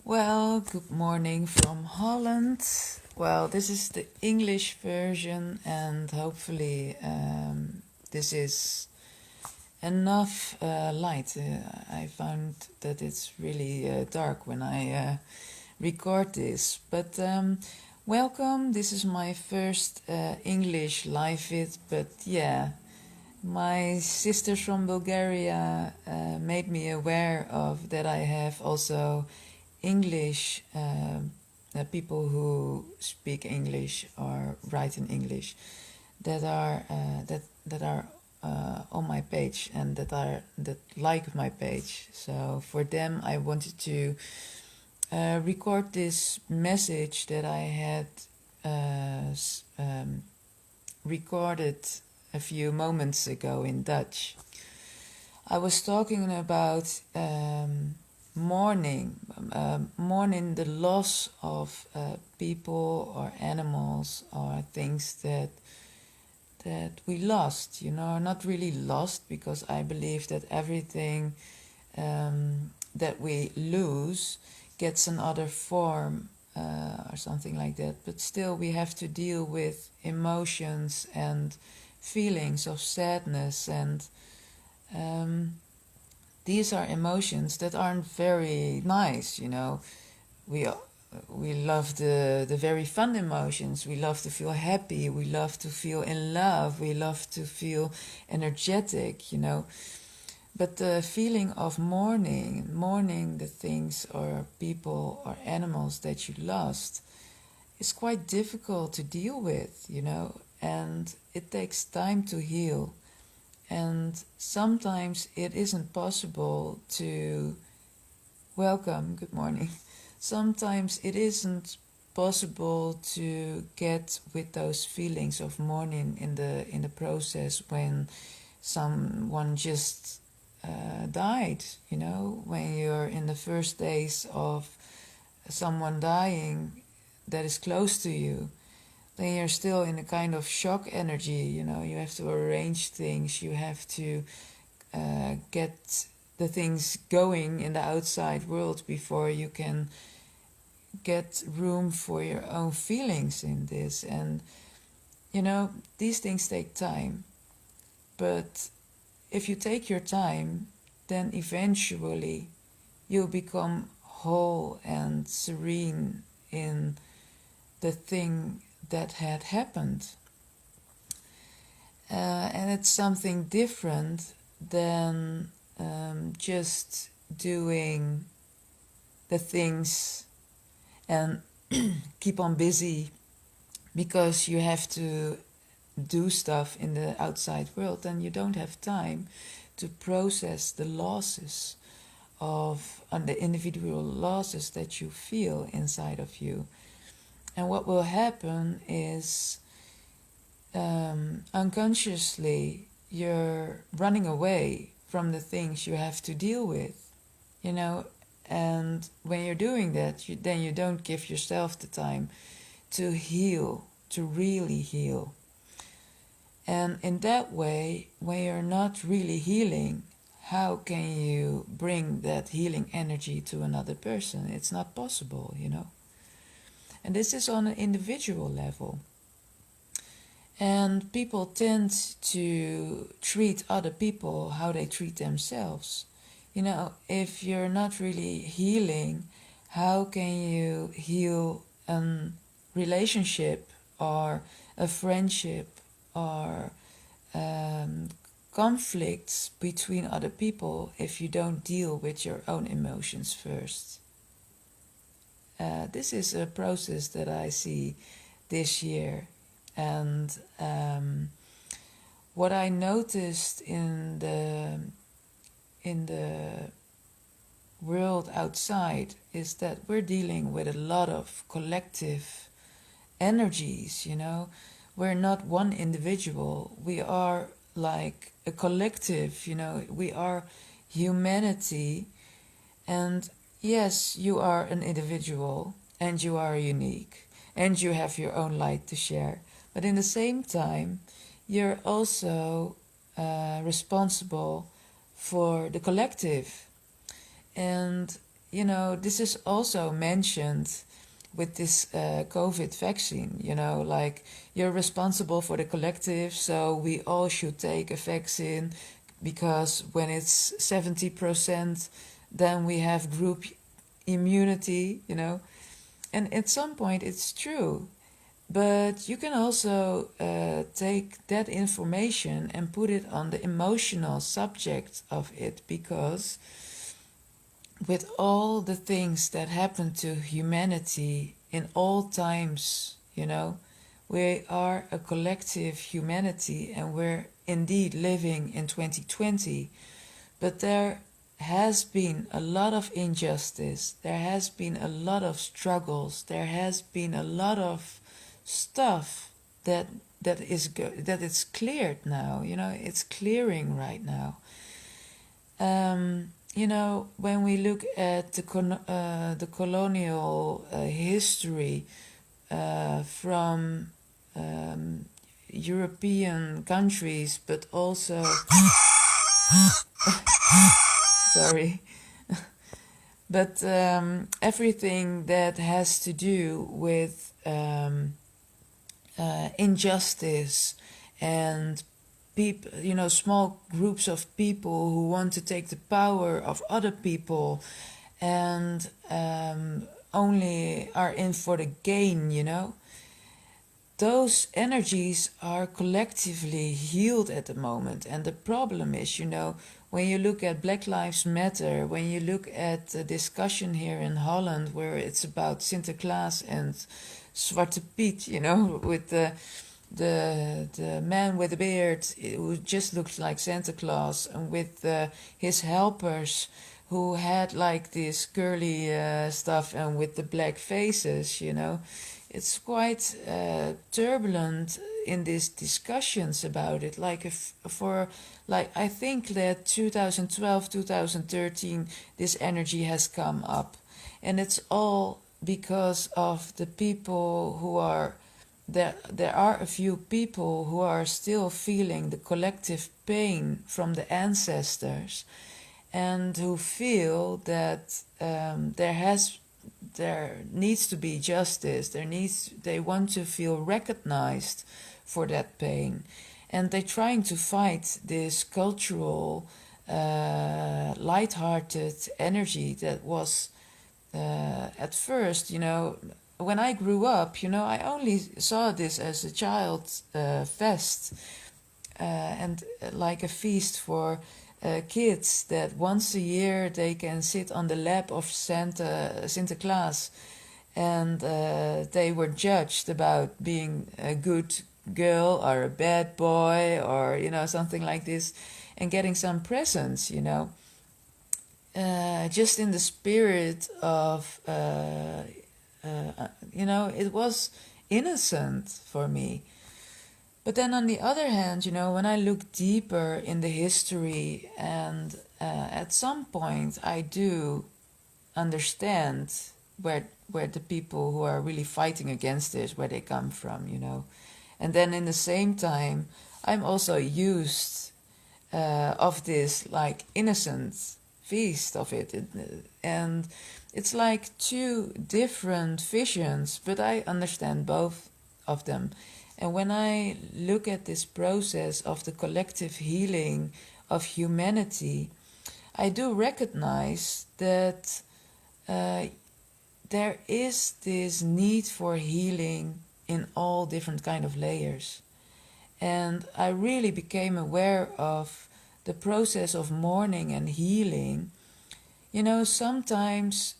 Well, good morning from Holland. Well, this is the English version, and hopefully this is enough light. I found that it's really dark when I record this. But welcome, this is my first English live vid, but yeah. My sisters from Bulgaria made me aware of that I have also English people who speak English or write in English that are on my page and that like my page. So for them, I wanted to record this message that I had recorded a few moments ago in Dutch. I was talking about mourning the loss of people or animals or things that we lost. Not really lost, because I believe that everything that we lose gets another form or something like that. But still, we have to deal with emotions and feelings of sadness, and these are emotions that aren't very nice. We love the very fun emotions. We love to feel happy, we love to feel in love, we love to feel energetic, but the feeling of mourning the things or people or animals that you lost is quite difficult to deal with, and it takes time to heal. And sometimes it isn't possible to welcome, good morning. Sometimes it isn't possible to get with those feelings of mourning in the process when someone just died, when you're in the first days of someone dying that is close to you. Then you're still in a kind of shock energy. You have to arrange things, you have to get the things going in the outside world before you can get room for your own feelings in this. And these things take time, but if you take your time, then eventually you'll become whole and serene in the thing that had happened. And it's something different than just doing the things and keep on busy because you have to do stuff in the outside world, and you don't have time to process the losses of the individual losses that you feel inside of you. And what will happen is unconsciously you're running away from the things you have to deal with, and when you're doing that, then you don't give yourself the time to heal, to really heal. And in that way, when you're not really healing, how can you bring that healing energy to another person? It's not possible, And this is on an individual level. And people tend to treat other people how they treat themselves. If you're not really healing, how can you heal a relationship or a friendship or conflicts between other people if you don't deal with your own emotions first? This is a process that I see this year. And what I noticed in the world outside is that we're dealing with a lot of collective energies. We're not one individual, we are like a collective. We are humanity. And yes, you are an individual and you are unique and you have your own light to share. But in the same time, you're also responsible for the collective. And this is also mentioned with this COVID vaccine, like you're responsible for the collective, so we all should take a vaccine because when it's 70%, then we have group immunity, And at some point it's true. But you can also take that information and put it on the emotional subject of it, because with all the things that happen to humanity in all times, we are a collective humanity and we're indeed living in 2020. But there has been a lot of injustice, there has been a lot of struggles, there has been a lot of stuff that is cleared now. It's clearing right now. When we look at the colonial history from European countries, but also sorry, but everything that has to do with injustice and people, small groups of people who want to take the power of other people and only are in for the gain, those energies are collectively healed at the moment. And the problem is, when you look at Black Lives Matter, when you look at the discussion here in Holland where it's about Sinterklaas and Zwarte Piet, with the man with the beard who just looks like Santa Claus, and with his helpers who had like this curly stuff and with the black faces, It's quite turbulent in these discussions about it. I think that 2012, 2013, this energy has come up, and it's all because of the people who are there. There are a few people who are still feeling the collective pain from the ancestors, and who feel that there needs to be justice. They want to feel recognized for that pain, and they're trying to fight this cultural, light-hearted energy that was at first, when I grew up, I only saw this as a child fest and like a feast for kids, that once a year they can sit on the lap of Sinterklaas, and they were judged about being a good girl or a bad boy, or something like this, and getting some presents, just in the spirit of it was innocent for me. But then on the other hand, when I look deeper in the history, and at some point I do understand where the people who are really fighting against this, where they come from, And then in the same time, I'm also used of this like innocent feast of it. And it's like two different visions, but I understand both of them. And when I look at this process of the collective healing of humanity, I do recognize that there is this need for healing in all different kind of layers. And I really became aware of the process of mourning and healing. Sometimes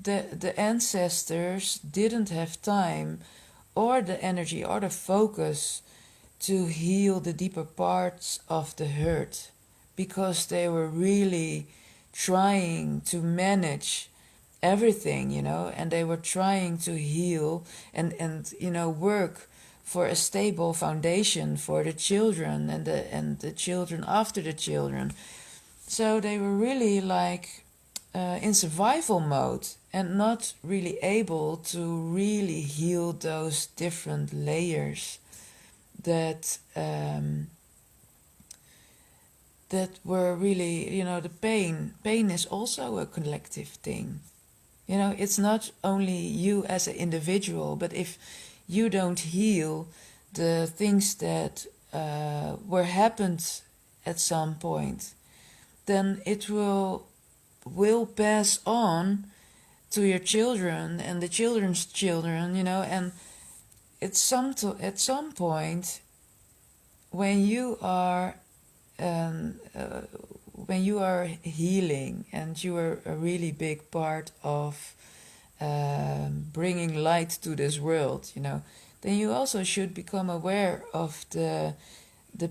the ancestors didn't have time or the energy or the focus to heal the deeper parts of the hurt, because they were really trying to manage everything, and they were trying to heal and work for a stable foundation for the children and the children after the children. So they were really like in survival mode, and not really able to really heal those different layers that were really, the pain. Pain is also a collective thing. You know, it's not only you as an individual, but if you don't heal the things that were happened at some point, then it will pass on to your children and the children's children, you know, and at some point when you are healing and you are a really big part of bringing light to this world, you know, then you also should become aware of the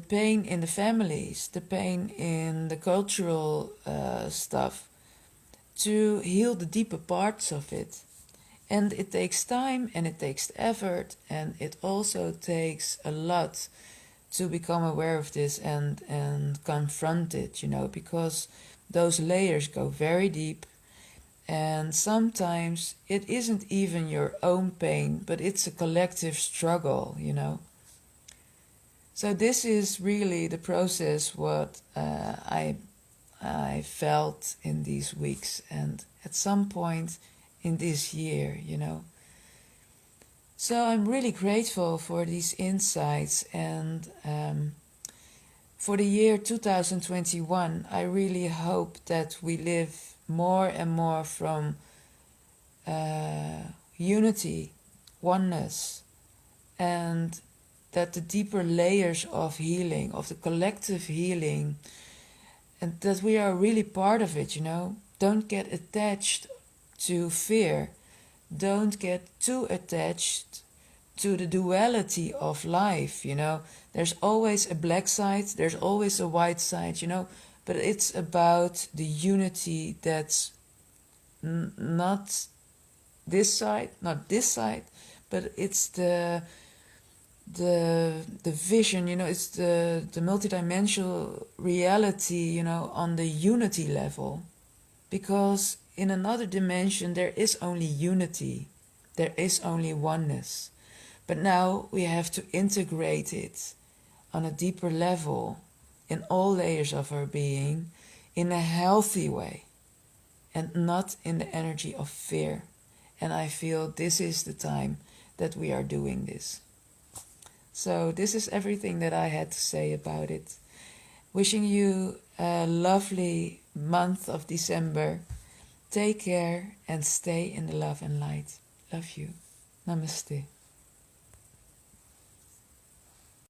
pain in the families, the pain in the cultural stuff, to heal the deeper parts of it. And it takes time and it takes effort, and it also takes a lot to become aware of this and confront it, you know, because those layers go very deep, and sometimes it isn't even your own pain, but it's a collective struggle, you know. So this is really the process what I felt in these weeks and at some point in this year, you know. So I'm really grateful for these insights, and for the year 2021, I really hope that we live more and more from unity, oneness, and that the deeper layers of healing, of the collective healing, and that we are really part of it, you know. Don't get attached to fear. Don't get too attached to the duality of life, you know. There's always a black side, there's always a white side, you know, but it's about the unity that's not this side, but it's the vision, you know, it's the multidimensional reality, you know, on the unity level. Because in another dimension there is only unity, there is only oneness. But now we have to integrate it on a deeper level in all layers of our being in a healthy way and not in the energy of fear. And I feel this is the time that we are doing this. So this is everything that I had to say about it. Wishing you a lovely month of December. Take care and stay in the love and light. Love you. Namaste.